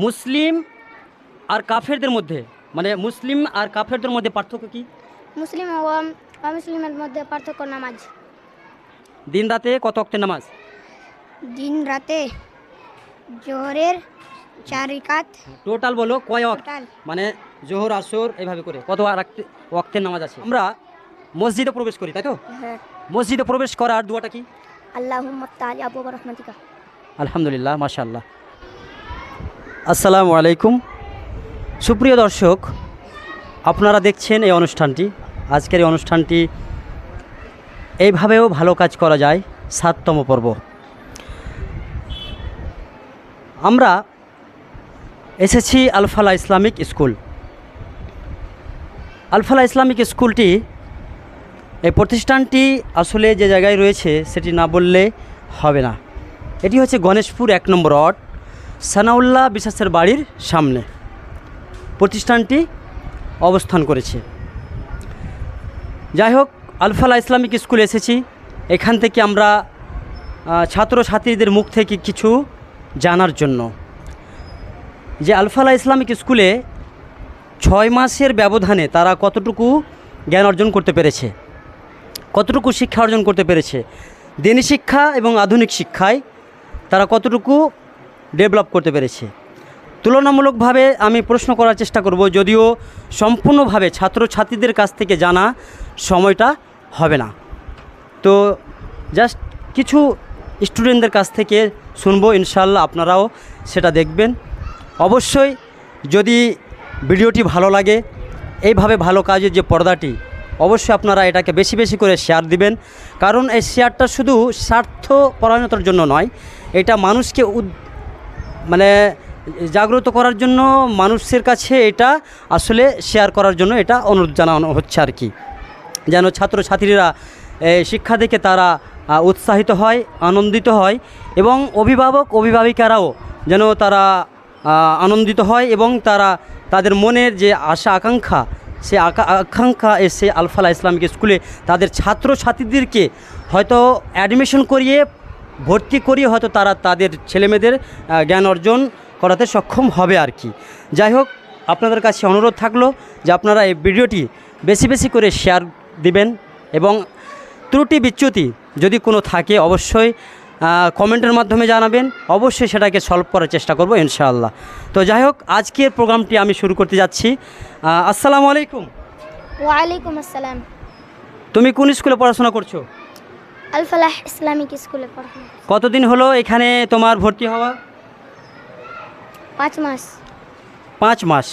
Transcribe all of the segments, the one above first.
মুসলিম আর কাফেরদের মধ্যে মানে মুসলিম আর কাফেরদের মধ্যে পার্থক্য কি? মুসলিম ও অমুসলিমের মধ্যে পার্থক্য নামাজ। দিন রাতে কত ওয়াক্তের নামাজ? দিন রাতে জোহরের 4 রাকাত। টোটাল বলো কয় ওয়াক্ত? টোটাল মানে জোহর আসর এইভাবে করে কত ওয়াক্তের নামাজ আছে? আমরা মসজিদে প্রবেশ করি তাই তো? হ্যাঁ। মসজিদে প্রবেশ করার দোয়াটা কি? আল্লাহুম্মা তাআলা আবু রহমাতিকা। আলহামদুলিল্লাহ, মাশাআল্লাহ। আসসালামু আলাইকুম সুপ্রিয় দর্শক, আপনারা দেখছেন এই অনুষ্ঠানটি। আজকের এই অনুষ্ঠানটি এইভাবেও ভালো কাজ করা যায় 7তম পর্ব। আমরা এসেছি Al Falah Islamic school. Al Falah Islamic স্কুলটি, এই প্রতিষ্ঠানটি আসলে যে জায়গায় রয়েছে সেটি না বললে হবে না। এটি হচ্ছে গণেশপুর 1 নম্বর ওয়ার্ড, সানাউল্লাহ বিশ্বাসের বাড়ির সামনে প্রতিষ্ঠানটি অবস্থান করেছে। যাই হোক, আলফালা ইসলামিক স্কুলে এসেছি। এখান থেকে আমরা ছাত্রছাত্রীদের মুখ থেকে কিছু জানার জন্য যে আলফালা ইসলামিক স্কুলে 6 মাসের ব্যবধানে তারা কতটুকু জ্ঞান অর্জন করতে পেরেছে, কতটুকু শিক্ষা অর্জন করতে পেরেছে, দিনী শিক্ষা এবং আধুনিক শিক্ষায় তারা কতটুকু ডেভেলপ করতে পেরেছে। তুলনামূলকভাবে আমি প্রশ্ন করার চেষ্টা করব, যদিও সম্পূর্ণভাবে ছাত্রছাত্রীদের কাছ থেকে জানা সময়টা হবে না। তো জাস্ট কিছু স্টুডেন্টদের কাছ থেকে শুনবো, ইনশাআল্লাহ আপনারাও সেটা দেখবেন। অবশ্যই যদি ভিডিওটি ভালো লাগে, এইভাবে ভালো কাজের যে পর্দাটি, অবশ্যই আপনারা এটাকে বেশি বেশি করে শেয়ার দিবেন। কারণ এই শেয়ারটা শুধু স্বার্থ পরায়ণতার জন্য নয়, এটা মানুষকে মানে জাগ্রত করার জন্য, মানুষের কাছে এটা আসলে শেয়ার করার জন্য এটা অনুরোধ জানানো হচ্ছে আর কি, যেন ছাত্রছাত্রীরা শিক্ষা দেখে তারা উৎসাহিত হয়, আনন্দিত হয়, এবং অভিভাবিকারাও যেন তারা আনন্দিত হয় এবং তারা তাদের মনের যে আশা আকাঙ্ক্ষা, সে আকাঙ্ক্ষা এসে আলফালা ইসলামিক স্কুলে তাদের ছাত্রছাত্রীদেরকে হয়তো অ্যাডমিশন করিয়ে ভর্তি করিয়ে হয়তো তারা তাদের ছেলেমেয়েদের জ্ঞান অর্জন করাতে সক্ষম হবে আর কি। যাই হোক, আপনাদের কাছে অনুরোধ থাকলো যে আপনারা এই ভিডিওটি বেশি বেশি করে শেয়ার দিবেন, এবং ত্রুটি বিচ্যুতি যদি কোনো থাকে অবশ্যই কমেন্টের মাধ্যমে জানাবেন। অবশ্যই সেটাকে সলভ করার চেষ্টা করব ইনশাআল্লাহ। তো যাই হোক, আজকের প্রোগ্রামটি আমি শুরু করতে যাচ্ছি। আসসালামু আলাইকুম। ওয়ালাইকুম আসসালাম। তুমি কোন স্কুলে পড়াশোনা করছো? আলফালাহ ইসলামিক স্কুলে পড়াশোনা। কতদিন হলো এখানে তোমার ভর্তি হওয়া? 5 মাস। 5 মাস।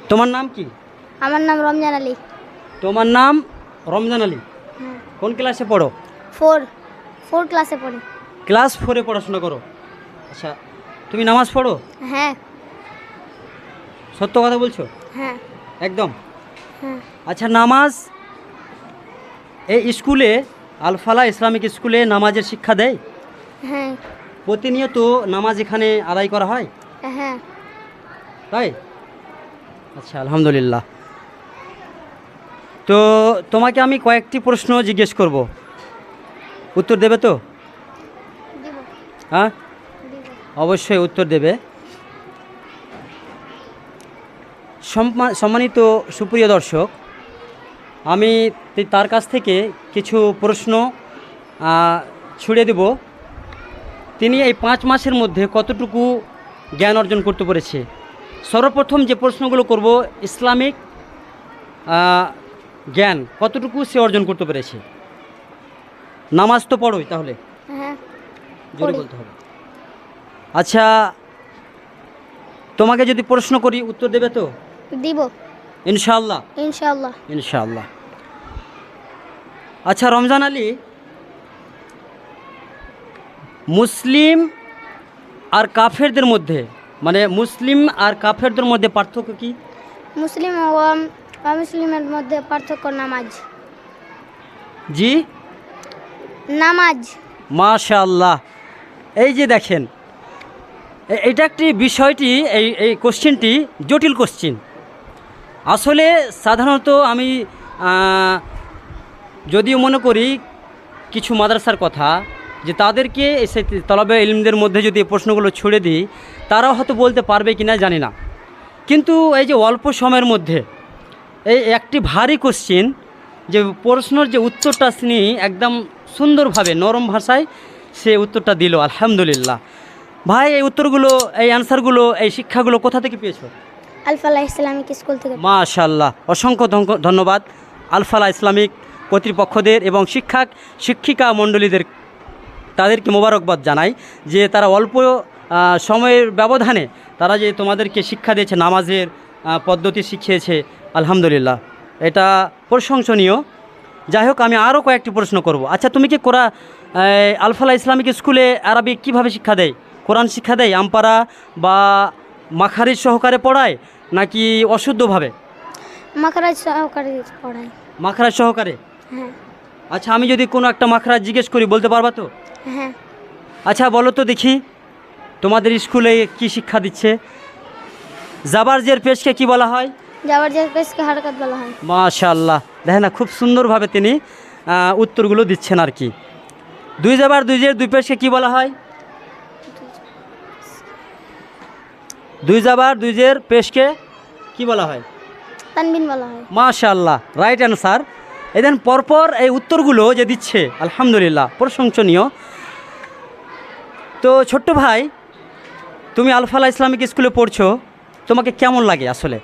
তোমার নাম কি? আমার নাম রমজান আলী। তোমার নাম রমজান আলী। হ্যাঁ। কোন ক্লাসে পড়ো? 4 ক্লাসে পড়ি। ক্লাস 4-এ পড়াশোনা করো। আচ্ছা, তুমি নামাজ পড়ো? হ্যাঁ। সত্য কথা বলছো? হ্যাঁ। একদম? হ্যাঁ। আচ্ছা, নামাজ এই স্কুলে, আলফালা ইসলামিক স্কুলে নামাজের শিক্ষা দেয়? হ্যাঁ। প্রতিনিয়ত নামাজ এখানে আদায় করা হয়? হ্যাঁ। তাই? আচ্ছা, আলহামদুলিল্লাহ। তো তোমাকে আমি কয়েকটি প্রশ্ন জিজ্ঞেস করব, উত্তর দেবে তো? দিব। হ্যাঁ, দিব। অবশ্যই উত্তর দেবে। সম্মানিত সুপ্রিয় দর্শক, আমি তার কাছ থেকে কিছু প্রশ্ন ছুড়ে দেব। তিনি এই 5 মাসের মধ্যে কতটুকু জ্ঞান অর্জন করতে পেরেছে। সর্বপ্রথম যে প্রশ্নগুলো করব, ইসলামিক জ্ঞান কতটুকু সে অর্জন করতে পেরেছে। নামাজ তো পড়োই, তাহলে হ্যাঁ। জোরে বলতে হবে। আচ্ছা, তোমাকে যদি প্রশ্ন করি উত্তর দেবে তো? দিব ইনশাআল্লাহ। ইনশাআল্লাহ। ইনশাআল্লাহ। আচ্ছা রমজান আলী, মুসলিম আর কাফেরদের মধ্যে মানে মুসলিম আর কাফেরদের মধ্যে পার্থক্য কি? মুসলিম ও অমুসলিমের মধ্যে পার্থক্য নামাজ। জি, নামাজ। মাশাআল্লাহ। এই যে দেখেন, এটা একটি বিষয়টি, এই কোশ্চেনটি জটিল কোশ্চেন। আসলে সাধারণত আমি যদিও মনে করি কিছু মাদ্রাসার কথা, যে তাদেরকে সেই তলাবে ইলমদের মধ্যে যদি এই প্রশ্নগুলো ছুড়ে দিই, তারাও হয়তো বলতে পারবে কি না জানি না। কিন্তু এই যে অল্প সময়ের মধ্যে এই একটি ভারী কোশ্চিন, যে প্রশ্নর যে উত্তরটা তিনি একদম সুন্দরভাবে নরম ভাষায় সে উত্তরটা দিল, আলহামদুলিল্লাহ। ভাই, এই উত্তরগুলো, এই অ্যান্সারগুলো, এই শিক্ষাগুলো কোথা থেকে পেয়েছো? আলফালা ইসলামিক স্কুল থেকে। মাশাআল্লাহ, অসংখ্য ধন্যবাদ আলফালা ইসলামিক কর্তৃপক্ষদের এবং শিক্ষিকা মণ্ডলীদের, তাদেরকে মোবারকবাদ জানাই যে তারা অল্প সময়ের ব্যবধানে তারা যে তোমাদেরকে শিক্ষা দিয়েছে, নামাজের পদ্ধতি শিখিয়েছে, আলহামদুলিল্লাহ, এটা প্রশংসনীয়। যাই হোক, আমি আরও কয়েকটি প্রশ্ন করব। আচ্ছা, তুমি কি আলফালা ইসলামিক স্কুলে আরবিক কীভাবে শিক্ষা দেয়? কোরআন শিক্ষা দেয় আমপারা বা মাখারিজ সহকারে পড়ায়, নাকি অশুদ্ধভাবে? মাখরাজ সহকারে পড়াই। মাখরাজ সহকারে? হ্যাঁ। আচ্ছা, আমি যদি কোনো একটা মাখরাজ জিজ্ঞেস করি, বলতে পারবা তো? হ্যাঁ। আচ্ছা, বলো তো দেখি, তোমাদের স্কুলে কি শিক্ষা দিচ্ছে? জাবারজের পেশকে কি বলা হয়? জাবরজের পেশকে হারকাত বলা হয়। মাশাআল্লাহ, দেখেন না, খুব সুন্দরভাবে তিনি উত্তরগুলো দিচ্ছেন আর কি। দুই জাবার দুইজের দুই পেশকে কি বলা হয়? দুই জাবার দুইজের পেশকে কি বলা হয়? তানবিন বলা হয়। মাশাআল্লাহ, রাইট অ্যান্সার। এদিন পরপর এই উত্তরগুলো যে দিচ্ছে, আলহামদুলিল্লাহ, প্রশংসনীয়। তো ছোট্ট ভাই, তুমি আলফালা ইসলামিক স্কুলে পড়ছো, তোমাকে কেমন লাগে আসলে?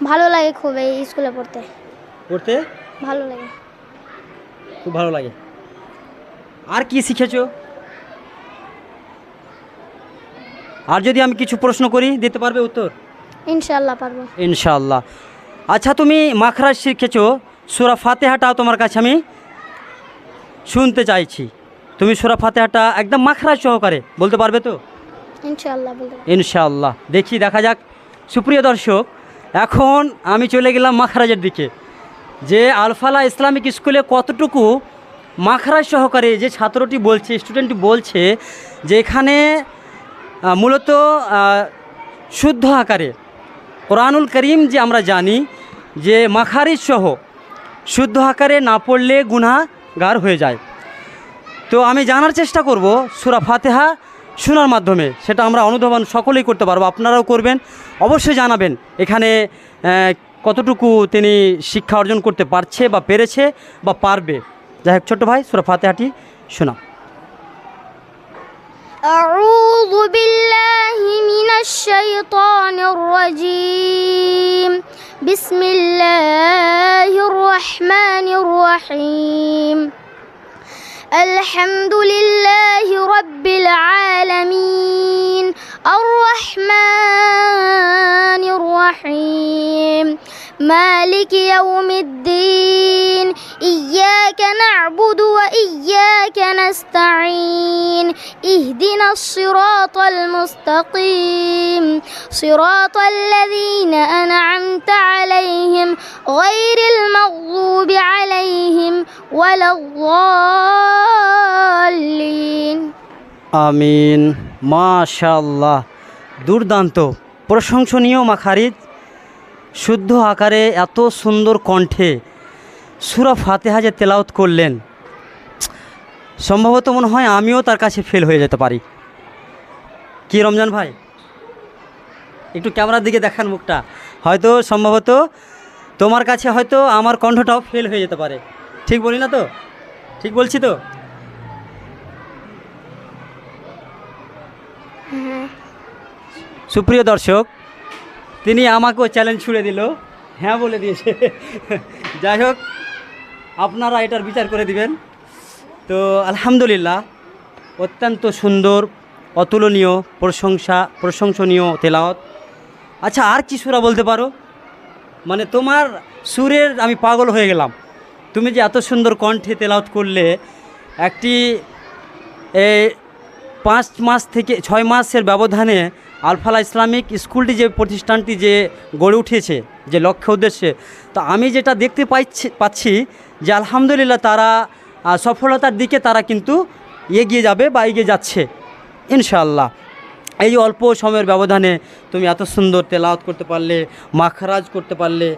ভালো লাগে খুব, এই স্কুলে পড়তে পড়তে ভালো লাগে। খুব ভালো লাগে। আর কি শিখেছো? আর যদি আমি কিছু প্রশ্ন করি, দিতে পারবে উত্তর? ইনশাআল্লাহ পারবো। ইনশাআল্লাহ। আচ্ছা, তুমি মাখরাজ শিখেছো, সূরা ফাতিহাটাও তোমার কাছে আমি শুনতে চাইছি। তুমি সূরা ফাতিহাটা একদম মাখরাজ সহকারে বলতে পারবে তো? ইনশাআল্লাহ বলতে পারবো। ইনশাআল্লাহ, দেখা যাক। সুপ্রিয় দর্শক, এখন আমি চলে গেলাম মাখরাজের দিকে, যে আলফালা ইসলামিক স্কুলে কতটুকু মাখরাজ সহকারে যে ছাত্রটি বলছে, স্টুডেন্টটি বলছে যে এখানে মূলত শুদ্ধ আকারে কোরআনুল করিম যে আমরা জানি যে মাখারিজ সহ শুদ্ধ আকারে না পড়লে গুনাহগার হয়ে যায়। তো আমি জানার চেষ্টা করব সূরা ফাতিহা শোনার মাধ্যমে, সেটা আমরা অনুধাবন সকলেই করতে পারবো, আপনারাও করবেন। অবশ্যই জানাবেন এখানে কতটুকু তিনি শিক্ষা অর্জন করতে পারছে বা পেরেছে বা পারবে। যাই হোক, ছোট্ট ভাই, সূরা ফাতিহাটি শোনা। أعوذ بالله من الشيطان الرجيم. بسم الله الرحمن الرحيم. الحمد لله رب العالمين الرحمن الرحيم مالك يوم الدين إياك نعبد وإياك نستعين اهدنا الصراط المستقيم صراط الذين أنعمت عليهم غير المغضوب عليهم ولا الضالين. আমিন। মাশাআল্লাহ, দুর্দান্ত, প্রশংসনীয় মাখারিজ, শুদ্ধ আকারে এত সুন্দর কণ্ঠে সূরা ফাতিহা যে তেলাওয়াত করলেন, সম্ভবত মনে হয় আমিও তার কাছে ফেল হয়ে যেতে পারি। কি রমজান ভাই, একটু ক্যামেরার দিকে দেখান মুখটা, হয়তো সম্ভবত তোমার কাছে হয়তো আমার কণ্ঠটাও ফেল হয়ে যেতে পারে। ঠিক বলি না তো? ঠিক বলছি তো? সুপ্রিয় দর্শক, তিনি আমাকেও চ্যালেঞ্জ ছুড়ে দিল, হ্যাঁ বলে দিয়েছে। যাই হোক, আপনারা এটার বিচার করে দিবেন। তো আলহামদুলিল্লাহ, অত্যন্ত সুন্দর, অতুলনীয়, প্রশংসনীয় তেলাওয়াত। আচ্ছা, আর কি সূরা বলতে পারো? মানে তোমার সুরের আমি পাগল হয়ে গেলাম। তুমি যে এত সুন্দর কণ্ঠে তেলাওয়াত করলে, একটি 5 মাস থেকে 6 মাসের ব্যবধানে আলফালা ইসলামিক স্কুলটি যে প্রতিষ্ঠানটি যে গড়ে উঠেছে যে লক্ষ্য উদ্দেশ্যে, তো আমি যেটা দেখতে পাচ্ছি যে আলহামদুলিল্লাহ তারা সফলতার দিকে তারা কিন্তু এগিয়ে যাবে বা এগিয়ে যাচ্ছে ইনশাআল্লাহ। এই যে অল্প সময়ের ব্যবধানে তুমি এত সুন্দর তেলাওয়াত করতে পারলে, মাখরাজ করতে পারলে,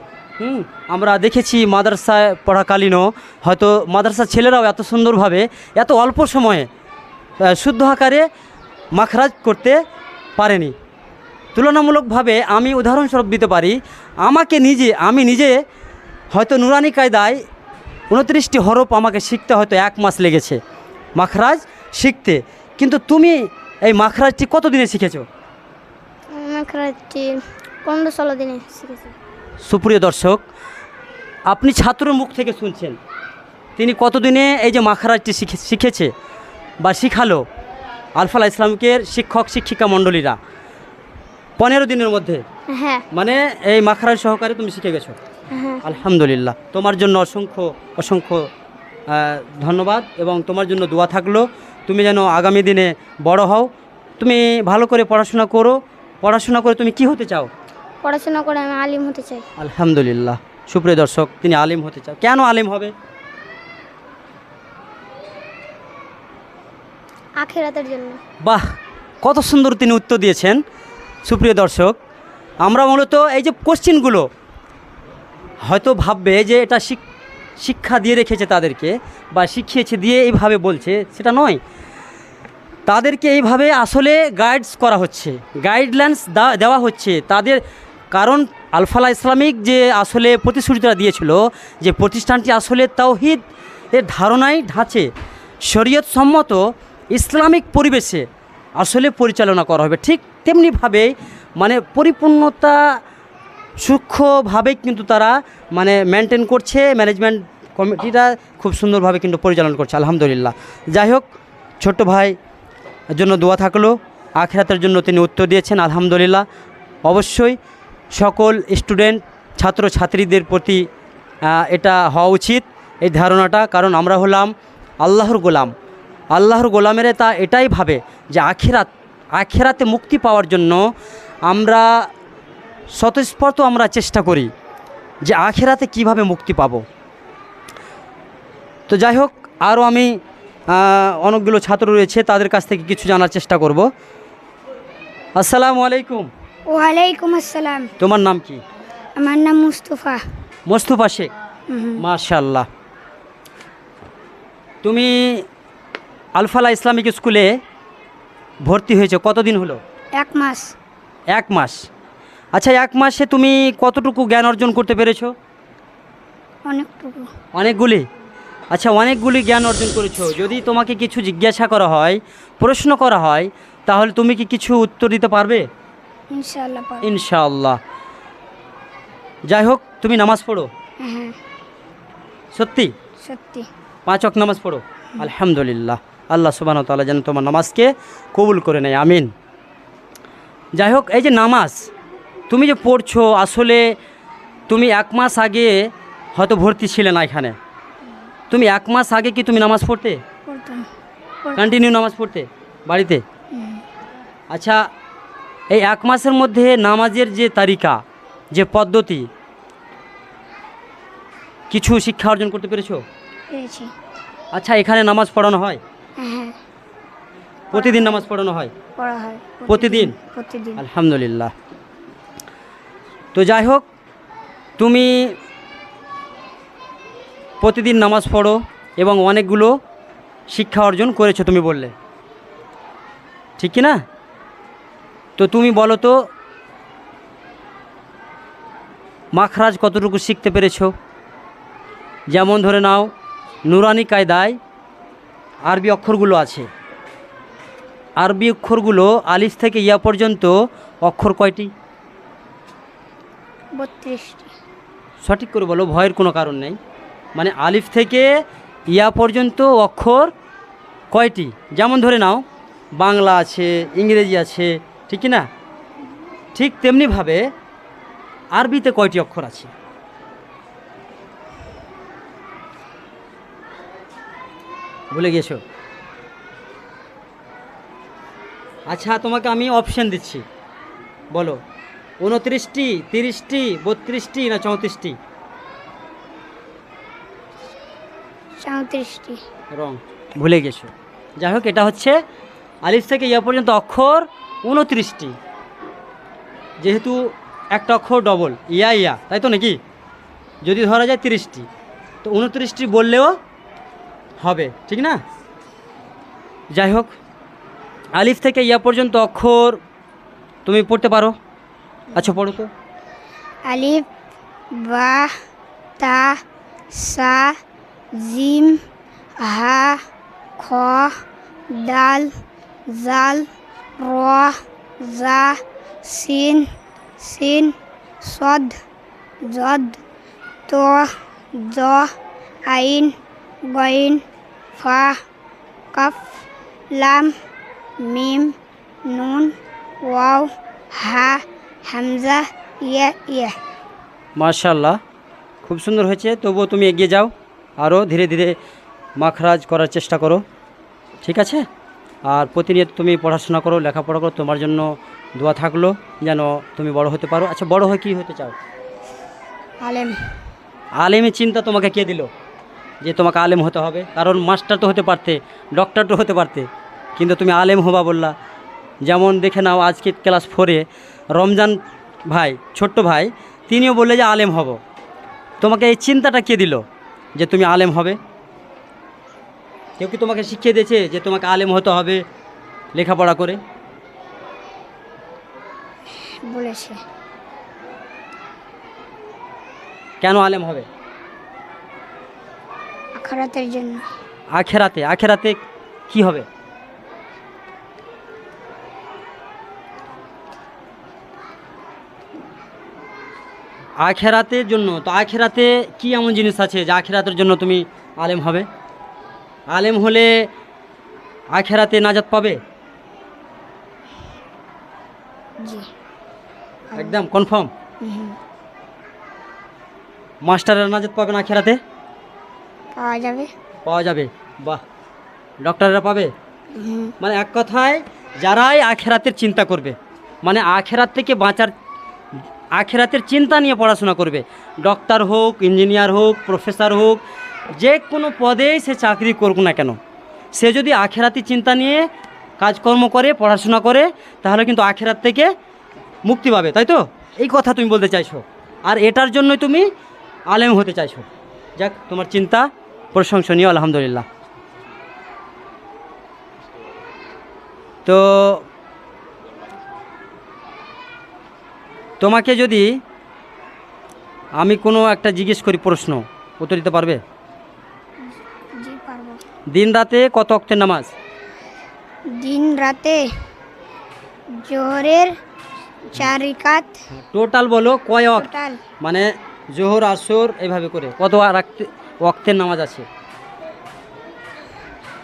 আমরা দেখেছি মাদ্রাসায় পড়াকালীনও হয়তো মাদ্রাসার ছেলেরাও এত সুন্দরভাবে এত অল্প সময়ে শুদ্ধ আকারে মাখরাজ করতে পারেনি। তুলনামূলকভাবে আমি উদাহরণস্বরূপ দিতে পারি, আমি নিজে হয়তো নুরানি কায়দায় 29টি হরফ আমাকে শিখতে হয়তো 1 মাস লেগেছে মাখরাজ শিখতে, কিন্তু তুমি এই মাখরাজটি কত দিনে শিখেছো? মাখরাজটি 15-16 দিনে শিখেছি। সুপ্রিয় দর্শক, আপনি ছাত্রের মুখ থেকে শুনছেন তিনি কতদিনে এই যে মাখরাজটি শিখেছে বা শিখালো আলফালা ইসলামিকের শিক্ষক শিক্ষিকা মণ্ডলীরা 15 দিনের মধ্যে। হ্যাঁ মানে এই মাখরাজ সহকারে তুমি শিখে গেছো। হ্যাঁ আলহামদুলিল্লাহ, তোমার জন্য অসংখ্য অসংখ্য ধন্যবাদ এবং তোমার জন্য দোয়া থাকলো তুমি যেন আগামী দিনে বড় হও। তুমি ভালো করে পড়াশোনা করো। পড়াশোনা করে তুমি কি হতে চাও? পড়াশোনা করে আমি আলিম হতে চাই। আলহামদুলিল্লাহ, সুপ্রিয় দর্শক, তিনি আলিম হতে চান। কেন আলিম হবে? আখিরাতের জন্য। বাহ, কত সুন্দর তিনি উত্তর দিয়েছেন। সুপ্রিয় দর্শক, আমরা মূলত এই যে কোশ্চেনগুলো হয়তো ভাববে যে এটা শিক্ষা দিয়ে রেখেছে তাদেরকে বা শিখিয়েছে দিয়ে এইভাবে বলছে, সেটা নয়। তাদেরকে এইভাবে আসলে গাইডস করা হচ্ছে, গাইডলাইন্স দেওয়া হচ্ছে তাদের। কারণ আলফালা ইসলামিক যে আসলে প্রতিশ্রুতিটা দিয়েছিল যে প্রতিষ্ঠানটি আসলে তাওহীদ এর ধারণায় ঢাঁচে শরীয়ত সম্মত ইসলামিক পরিবেশে আসলে পরিচালনা করা হবে, ঠিক তেমনিভাবে মানে পরিপূর্ণতা সূক্ষ্মভাবে কিন্তু তারা মানে মেনটেন করছে। ম্যানেজমেন্ট কমিটিটা খুব সুন্দরভাবে কিন্তু পরিচালনা করছে, আলহামদুলিল্লাহ। যাই হোক, ছোট্ট ভাই জন্য দোয়া থাকলো, আখিরাতের জন্য তিনি উত্তর দিয়েছেন, আলহামদুলিল্লাহ। অবশ্যই সকল স্টুডেন্ট ছাত্রছাত্রীদের প্রতি এটা হওয়া উচিত এই ধারণাটা, কারণ আমরা হলাম আল্লাহর গোলাম। আল্লাহর গোলামের তা এটাই ভাবে যে আখিরাতে মুক্তি পাওয়ার জন্য আমরা স্বতঃস্ফূর্ত আমরা চেষ্টা করি যে আখিরাতে কিভাবে মুক্তি পাব। তো যাই হোক, আরও আমি অনেকগুলো ছাত্র রয়েছে তাদের কাছ থেকে কিছু জানার চেষ্টা করব। আসসালামু আলাইকুম। ওয়ালাইকুম আসসালাম। তোমার নাম কি? আমার নাম মুস্তফা। মোস্তফা শেখ, মাশাআল্লাহ। তুমি আলফালা ইসলামিক স্কুলে ভর্তি হয়েছে কতদিন হলো? 1 মাস। 1 মাস। আচ্ছা, 1 মাসে তুমি কতটুকু জ্ঞান অর্জন করতে পেরেছো? অনেকটুকু। অনেকগুলি। আচ্ছা, অনেকগুলি জ্ঞান অর্জন করেছো। যদি তোমাকে কিছু জিজ্ঞাসা করা হয়, প্রশ্ন করা হয়, তাহলে তুমি কি কিছু উত্তর দিতে পারবে? ইনশাআল্লাহ পারবো। ইনশাআল্লাহ। যাই হোক, তুমি নামাজ পড়ো? হ্যাঁ সত্যি? সত্যি। 5 ওয়াক্ত নামাজ পড়ো? আলহামদুলিল্লাহ। আল্লাহ সুবহানাহু ওয়া তাআলা যেন তোমার নামাজকে কবুল করে নেয়, আমিন। যাই হোক, এই যে নামাজ তুমি যে পড়ছো, আসলে তুমি 1 মাস আগে হয়তো ভর্তি ছিলে না এখানে। তুমি 1 মাস আগে কি তুমি নামাজ পড়তে? পড়তাম। কন্টিনিউ নামাজ পড়তে বাড়িতে? আচ্ছা, এই 1 মাসের মধ্যে নামাজের যে তালিকা, যে পদ্ধতি, কিছু শিক্ষা অর্জন করতে পেরেছো? পেরেছি। আচ্ছা, এখানে নামাজ পড়ানো হয়? হ্যাঁ প্রতিদিন নামাজ পড়ানো হয়? পড়া হয়। প্রতিদিন? প্রতিদিন। আলহামদুলিল্লাহ। তো যাই হোক, তুমি প্রতিদিন নামাজ পড়ো এবং অনেকগুলো শিক্ষা অর্জন করেছো তুমি বললে, ঠিক কি না? তো তুমি বলো তো মাখরাজ কতটুকু শিখতে পেরেছো? যেমন ধরে নাও, নুরানি কায়দায় আরবি অক্ষরগুলো আছে। আরবি অক্ষরগুলো আলিফ থেকে ইয়া পর্যন্ত অক্ষর কয়টি? 32টি। সঠিক করে বলো, ভয়ের কোনো কারণ নেই। মানে আলিফ থেকে ইয়া পর্যন্ত অক্ষর কয়টি? যেমন ধরে নাও, বাংলা আছে, ইংরেজি আছে, ঠিক কি না? ঠিক তেমনিভাবে আরবিতে কয়টি অক্ষর আছে? ভুলে গেছো? আচ্ছা, তোমাকে আমি অপশান দিচ্ছি, বলো 29টি, 30টি, 32টি না 34টি? 34টি। রং, ভুলে গেছো। যাই হোক, এটা হচ্ছে আলিফ থেকে ইয়া পর্যন্ত অক্ষর 29টি, যেহেতু একটা অক্ষর ডবল, ইয়া ইয়া, তাই তো নাকি? যদি ধরা যায় 30টি, তো 29টি বললেও হবে, ঠিক না? যাই হোক, আলিফ থেকে ইয়া পর্যন্ত অক্ষর তুমি পড়তে পারো? আচ্ছা পড়ো তো। আলিফ, বা, তা, সা, জিম, হা, খ, দাল, জাল, র, জা, সিন, সদ, জদ, ত, জ, আইন, গইন, ফা, কফ, লাম, মিম, নুন, ওয়াও, হা, হামজা, ইয়া। মাশাআল্লাহ, খুব সুন্দর হয়েছে। তবুও তুমি এগিয়ে যাও, আরও ধীরে ধীরে মাখরাজ করার চেষ্টা করো, ঠিক আছে? আর প্রতিনিয়ত তুমি পড়াশোনা করো, লেখাপড়া করো, তোমার জন্য দোয়া থাকলো যেন তুমি বড় হতে পারো। আচ্ছা, বড় হয়ে কী হতে চাও? আলেম। আলেমের চিন্তা তোমাকে কে দিল যে তোমাকে আলেম হতে হবে? কারণ মাস্টার তো হতে পারতে, ডক্টর তো হতে পারতে, কিন্তু তুমি আলেম হবা বললা। যেমন দেখে নাও, আজকে ক্লাস 4-এ রমজান ভাই, ছোট্ট ভাই, তিনিও বললে যে আলেম হব। তোমাকে এই চিন্তাটা কে দিল যে তুমি আলেম হবে? কেউ কি তোমাকে শিখিয়ে দিয়েছে যে তোমাকে আলেম হতে হবে লেখাপড়া করে? বলেছে। কেন আলেম হবে? আখিরাতের জন্য। আখেরাতে কি হবে? আখেরাতের জন্য। তো আখেরাতে কি এমন জিনিস আছে যে আখেরাতের জন্য তুমি আলেম হবে? আলেম হলে আখেরাতে নাজাত পাবে? জি। একদম কনফার্ম? হুম। মাস্টারের নাজাত পাবে না আখেরাতে? পাওয়া যাবে। পাওয়া যাবে। বাহ। ডক্টররা পাবে? হুম। মানে এক কথায় যারাই আখেরাতের চিন্তা করবে, মানে আখেরাত থেকে বাঁচার, আখেরাতের চিন্তা নিয়ে পড়াশোনা করবে, ডক্টর হোক, ইঞ্জিনিয়ার হোক, প্রফেসর হোক, যে কোনো পদেই সে চাকরি করুক না কেন, সে যদি আখেরাতি চিন্তা নিয়ে কাজকর্ম করে, পড়াশোনা করে, তাহলে কিন্তু আখেরাত থেকে মুক্তি পাবে, তাই তো? এই কথা তুমি বলতে চাইছো, আর এটার জন্যই তুমি আলেম হতে চাইছো। যাক, তোমার চিন্তা প্রশংসনীয়, আলহামদুলিল্লাহ। তো তোমাকে যদি আমি কোনো একটা জিজ্ঞেস করি প্রশ্ন, উত্তর দিতে পারবে? জি পারবো। দিন রাতে কত ওয়াক্তের নামাজ? দিন রাতে জোহরের 4 রাকাত। টোটাল বলো কয় ওয়াক্ত, টোটাল মানে জোহর আসর এইভাবে করে কত ওয়াক্তের নামাজ আছে?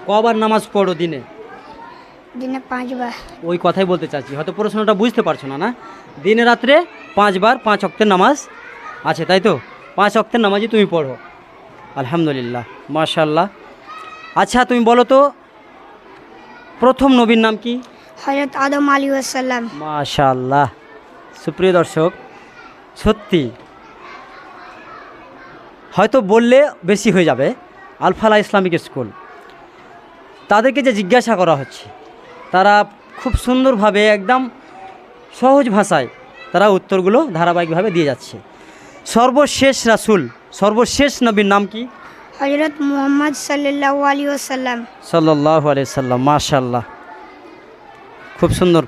কবার নামাজ পড়ো দিনে? দিনে 5 বার। ওই কথাই বলতে চাচ্ছি, হয়তো প্রশ্নটা বুঝতে পারছো না। না, দিনে রাত্রে 5 বার 5 ওয়াক্তের নামাজ আছে, তাই তো? 5 ওয়াক্তের নামাজই তুমি পড়ো, আলহামদুলিল্লাহ, মাশাআল্লাহ। আচ্ছা, তুমি বলো তো প্রথম নবীর নাম কি? হযরত আদম আলাইহিস সালাম। মাশাআল্লাহ। সুপ্রিয় দর্শক, সত্যি হয়তো বললে বেশি হয়ে যাবে, আল ফালাহ ইসলামিক স্কুল, তাদেরকে যে জিজ্ঞাসা করা হচ্ছে, তারা খুব সুন্দরভাবে একদম সহজ ভাষায় তারা উত্তরগুলো ধারাবাহিকভাবে দিয়ে যাচ্ছে। সর্বশেষ রাসূল, সর্বশেষ নবীর নাম কি? হযরত মুহাম্মদ সাল্লাল্লাহু আলাইহি ওয়াসাল্লাম। সাল্লাল্লাহু আলাইহি সাল্লাম, মাশাআল্লাহ, খুব সুন্দর।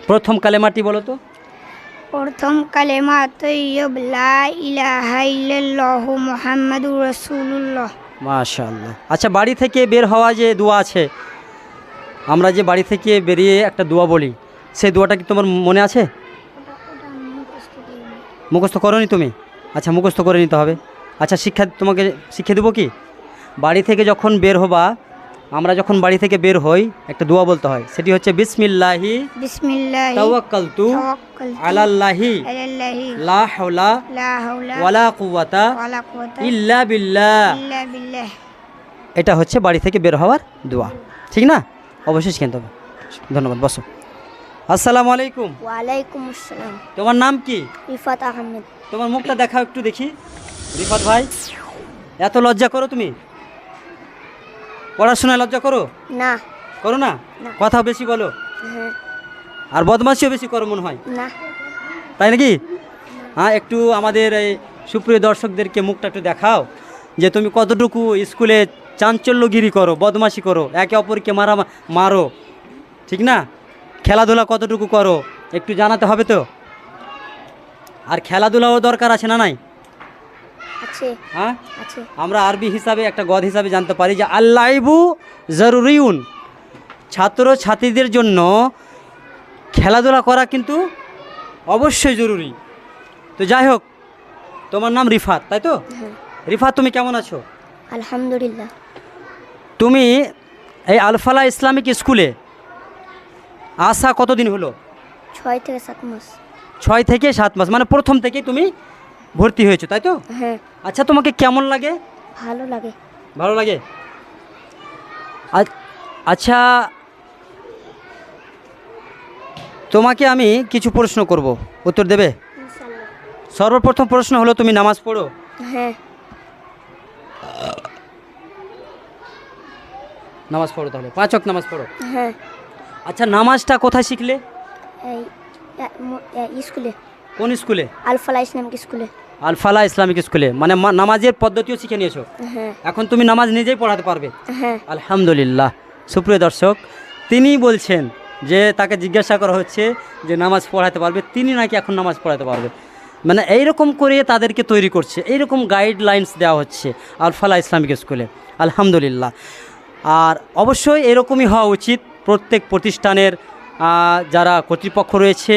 প্রথম কালেমাটি বলো তো? প্রথম কালেমা তৈয়ব, লা ইলাহা ইল্লাল্লাহু মুহাম্মাদুর রাসূলুল্লাহ। মাশাআল্লাহ। আচ্ছা, বাড়ি থেকে বের হওয়া যে দোয়া আছে, আমরা যে বাড়ি থেকে বেরিয়ে একটা দোয়া বলি, সেই দোয়াটা কি তোমার মনে আছে? মুখস্থ করোনি তুমি? আচ্ছা, মুখস্থ করে নিতে হবে। আচ্ছা, তোমাকে শিখিয়ে দেবো কি? বাড়ি থেকে যখন বের হবা, আমরা যখন বাড়ি থেকে বের হই, একটা দোয়া বলতে হয়, সেটি হচ্ছে বিসমিল্লাহি বিসমিল্লাহি তাওয়াক্কালতু তাওয়াক্কালতু আলাল্লাহি আলাল্লাহি লা হাওলা লা হাওলা ওয়ালা কুওয়াতা ওয়ালা কুওয়াতা ইল্লা বিল্লাহ। ইল্লা বিল্লাহ। এটা হচ্ছে বাড়ি থেকে বের হওয়ার দোয়া, ঠিক না? অবশ্যই শিখতে হবে। ধন্যবাদ, বসো। আসসালামু আলাইকুম। ওয়ালাইকুম আসসালাম। তোমার নাম কি? রিফাত আহমেদ। তোমার মুখটা দেখাও একটু দেখি। রিফাত ভাই, এত লজ্জা করো তুমি? পড়াশোনায় লজ্জা করো? না। করো না? না। কথা বেশি বলো, হ্যাঁ। আর বদমাশিও বেশি করো মনে হয়, না। তাই নাকি? হ্যাঁ, একটু আমাদের এই সুপ্রিয় দর্শকদেরকে মুখটা একটু দেখাও যে তুমি কতটুকু স্কুলে চাঞ্চল্যগিরি করো, বদমাশি করো, একে অপরকে মারো, ঠিক না? খেলাধুলা কতটুকু করো একটু জানাতে হবে তো। আর খেলাধুলাও দরকার আছে না নাই? আছে হ্যাঁ, আছে। আমরা আরবি হিসাবে একটা গদ হিসাবে জানতে পারি যে আল্লাইবু জরুরিউন, ছাত্র ছাত্রীদের জন্য খেলাধুলা করা কিন্তু অবশ্যই জরুরি। তো যাই হোক, তোমার নাম রিফাত, তাই তো? হ্যাঁ, রিফাত, তুমি কেমন আছো? আলহামদুলিল্লাহ। তুমি এই আলফালা ইসলামিক স্কুলে আসা কতদিন হলো? 6 থেকে 7 মাস। 6 থেকে 7 মাস, মানে প্রথম থেকেই তুমি ভর্তি হয়েছো, তাই তো? হ্যাঁ, আচ্ছা, তোমাকে কেমন লাগে? ভালো লাগে। ভালো লাগে। আচ্ছা, তোমাকে আমি কিছু প্রশ্ন করব, উত্তর দেবে? ইনশাআল্লাহ। সর্বপ্রথম প্রশ্ন হলো, তুমি নামাজ পড়ো? হ্যাঁ, নামাজ পড়ো, তাহলে 5 ওয়াক্ত নামাজ পড়ো। হ্যাঁ। আচ্ছা, নামাজটা কোথায় শিখলে? এই স্কুলে, কোন স্কুলে? আলফালা ইসলামিক স্কুলে। আলফালা ইসলামিক স্কুলে, মানে নামাজের পদ্ধতিও শিখে নিয়েছো? হ্যাঁ, এখন তুমি নামাজ নিজেই পড়াতে পারবে? হ্যাঁ। আলহামদুলিল্লাহ। সুপ্রিয় দর্শক, তিনি বলছেন যে তাকে জিজ্ঞাসা করা হচ্ছে যে নামাজ পড়াতে পারবে, তিনি নাকি এখন নামাজ পড়াতে পারবে। মানে এইরকম করে তাদেরকে তৈরি করছে, এইরকম গাইডলাইন্স দেওয়া হচ্ছে আলফালা ইসলামিক স্কুলে। আলহামদুলিল্লাহ। আর অবশ্যই এরকমই হওয়া উচিত। প্রত্যেক প্রতিষ্ঠানের যারা কর্তৃপক্ষ রয়েছে,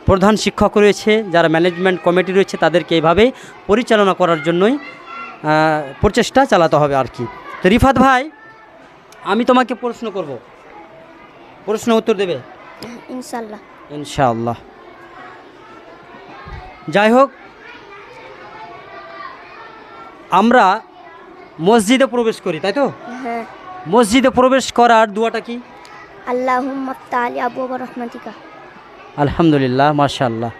প্রধান শিক্ষক রয়েছে, যারা ম্যানেজমেন্ট কমিটি রয়েছে, তাদেরকে এইভাবে পরিচালনা করার জন্যই প্রচেষ্টা চালাতে হবে আর কি। তো রিফাত ভাই, আমি তোমাকে প্রশ্ন করব, প্রশ্ন উত্তর দেবে? ইনশাআল্লাহ। ইনশাআল্লাহ। যাই হোক, আমরা মসজিদে প্রবেশ করি, তাই তো? হ্যাঁ। মসজিদে প্রবেশ করার দোয়াটা কি? আল্লাহুম্মা ফতালি আবওয়াবা রাহমাতিকা। আলহামদুলিল্লাহ, মাশাআল্লাহ,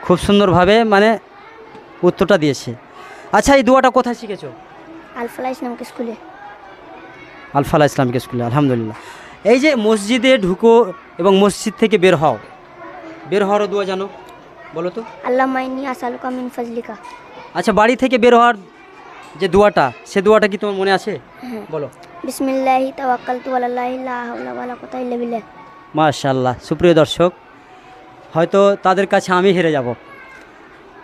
খুব সুন্দরভাবে মানে উত্তরটা দিয়েছে। আচ্ছা, এই দোয়াটা কোথায় শিখেছো? আলফালা ইসলামিক স্কুলে। আলফালা ইসলামিক স্কুলে, আলহামদুলিল্লাহ। এই যে মসজিদে ঢুকো এবং মসজিদ থেকে বের হও, বের হওয়ারও দোয়া জানো? বলো তো। আল্লাহুম্মা ইন্নী আসআলুকা মিন ফাজলিকা। আচ্ছা, বাড়ি থেকে বের হওয়ার যে দোয়াটা, সে দোয়াটা কি তোমার মনে আছে? হ্যাঁ। বলো। বিসমিল্লাহি তাওয়াক্কালতু আলাল্লাহি লা হাওলা ওয়ালা কুওয়াতা ইল্লা বিল্লাহ। মাশাআল্লাহ। সুপ্রিয় দর্শক, হয়তো তাদের কাছে আমি হেরে যাব,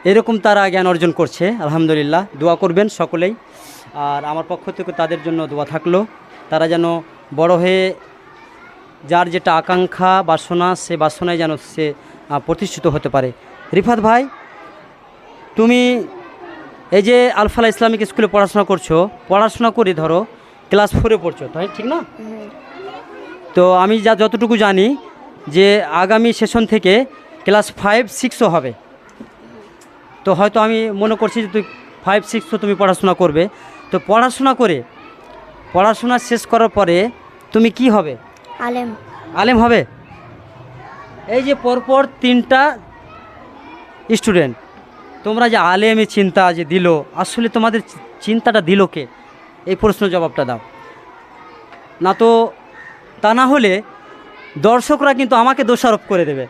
এরকম তারা জ্ঞান অর্জন করছে। আলহামদুলিল্লাহ, দোয়া করবেন সকলেই। আর আমার পক্ষ থেকে তাদের জন্য দোয়া থাকলো, তারা যেন বড় হয়ে যার যেটা আকাঙ্ক্ষা বাসনা, সে বাসনায় যেন সে প্রতিষ্ঠিত হতে পারে। রিফাত ভাই, তুমি এই যে আলফালা ইসলামিক স্কুলে পড়াশোনা করছো, পড়াশোনা করে ধরো ক্লাস 4-এ পড়ছো, তাই ঠিক না? হ্যাঁ। তো আমি যতটুকু জানি যে আগামী সেশন থেকে ক্লাস 5-6ও হবে। তো হয়তো আমি মনে করছি যে তুই 5-6 তুমি পড়াশোনা করবে। তো পড়াশোনা শেষ করার পরে তুমি কি হবে? আলেম। আলেম হবে। এই যে পরপর 3টা স্টুডেন্ট, তোমরা যে আলেমে চিন্তা যে দিল, আসলে তোমাদের চিন্তাটা দিল কে? এই প্রশ্ন জবাবটা দাও না। তো তা না হলে দর্শকরা কিন্তু আমাকে দোষারোপ করে দেবে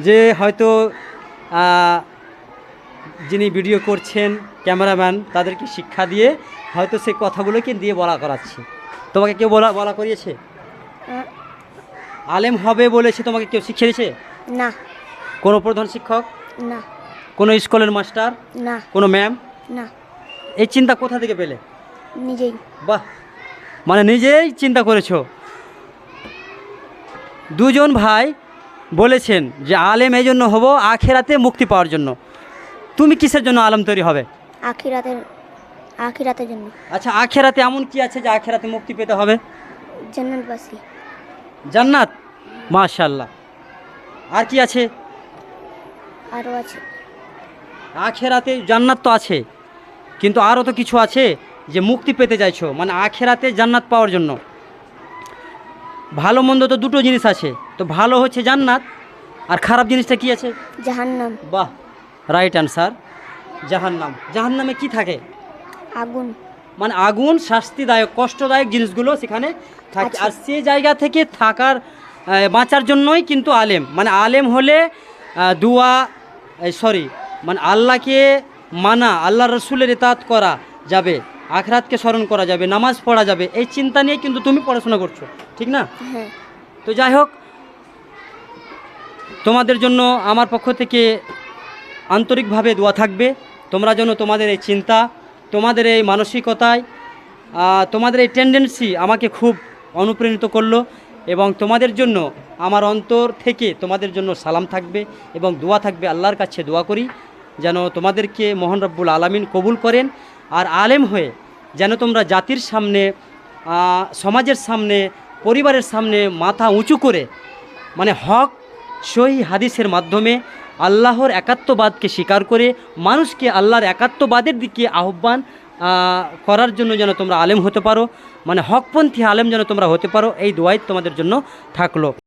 যে হয়তো যিনি ভিডিও করছেন, ক্যামেরাম্যান, তাদেরকে শিক্ষা দিয়ে হয়তো সেই কথাগুলোকে দিয়ে বলা করাচ্ছে। তোমাকে কেউ বলা করিয়েছে? আলেম হবে বলেছে তোমাকে কেউ শিখিয়ে দিয়েছে? না। কোনো প্রধান শিক্ষক? না। কোনো স্কুলের মাস্টার? না। কোনো ম্যাম? না। এই চিন্তা কোথা থেকে পেলে? নিজেই। বাহ, মানে নিজেই চিন্তা করেছো। দুজন ভাই বলেছেন যে আলেম এই জন্য হব আখেরাতে মুক্তি পাওয়ার জন্য। তুমি কিসের জন্য আলেম তৈরি হবে? আখিরাতের জন্য। আচ্ছা, আখেরাতে এমন কি আছে যে আখেরাতে মুক্তি পেতে হবে? জান্নাতবাসী। জান্নাত। মাশাআল্লাহ। আর কি আছে? আরও আছে। আখেরাতে জান্নাত তো আছে, কিন্তু আরও তো কিছু আছে যে মুক্তি পেতে চাইছো, মানে আখেরাতে জান্নাত পাওয়ার জন্য। ভালো মন্দ তো দুটো জিনিস আছে, তো ভালো হচ্ছে জান্নাত, আর খারাপ জিনিসটা কি আছে? জাহান্নাম। বাহ, রাইট অ্যান্সার, জাহান্নাম। জাহান্নামে কি থাকে? আগুন। মানে আগুন, শাস্তিদায়ক, কষ্টদায়ক জিনিসগুলো সেখানে থাকে। আচ্ছা। আর সেই জায়গা থেকে বাঁচার জন্যই কিন্তু আলেম, মানে আলেম হলে মানে আল্লাহকে মানা, আল্লাহ রসুলের ইতাআত করা যাবে, আখরাতকে স্মরণ করা যাবে, নামাজ পড়া যাবে, এই চিন্তা নিয়ে কিন্তু তুমি পড়াশোনা করছো, ঠিক না? হ্যাঁ। তো যাই হোক, তোমাদের জন্য আমার পক্ষ থেকে আন্তরিকভাবে দোয়া থাকবে। তোমরা যেন তোমাদের এই চিন্তা, তোমাদের এই মানসিকতায়, তোমাদের এই টেন্ডেন্সি আমাকে খুব অনুপ্রাণিত করলো, এবং তোমাদের জন্য আমার অন্তর থেকে তোমাদের জন্য সালাম থাকবে এবং দোয়া থাকবে। আল্লাহর কাছে দোয়া করি যেন তোমাদেরকে মহান রব্বুল আলামিন কবুল করেন, আর আলেম হয়ে যেন তোমরা জাতির সামনে, সমাজের সামনে, পরিবারের সামনে মাথা উঁচু করে, মানে হক সহি হাদিসের মাধ্যমে আল্লাহর একাত্মবাদকে স্বীকার করে মানুষকে আল্লাহর একাত্মবাদের দিকে আহ্বান করার জন্য যেন তোমরা আলেম হতে পারো, মানে হকপন্থী আলেম যেন তোমরা হতে পারো, এই দোয়াই তোমাদের জন্য থাকলো।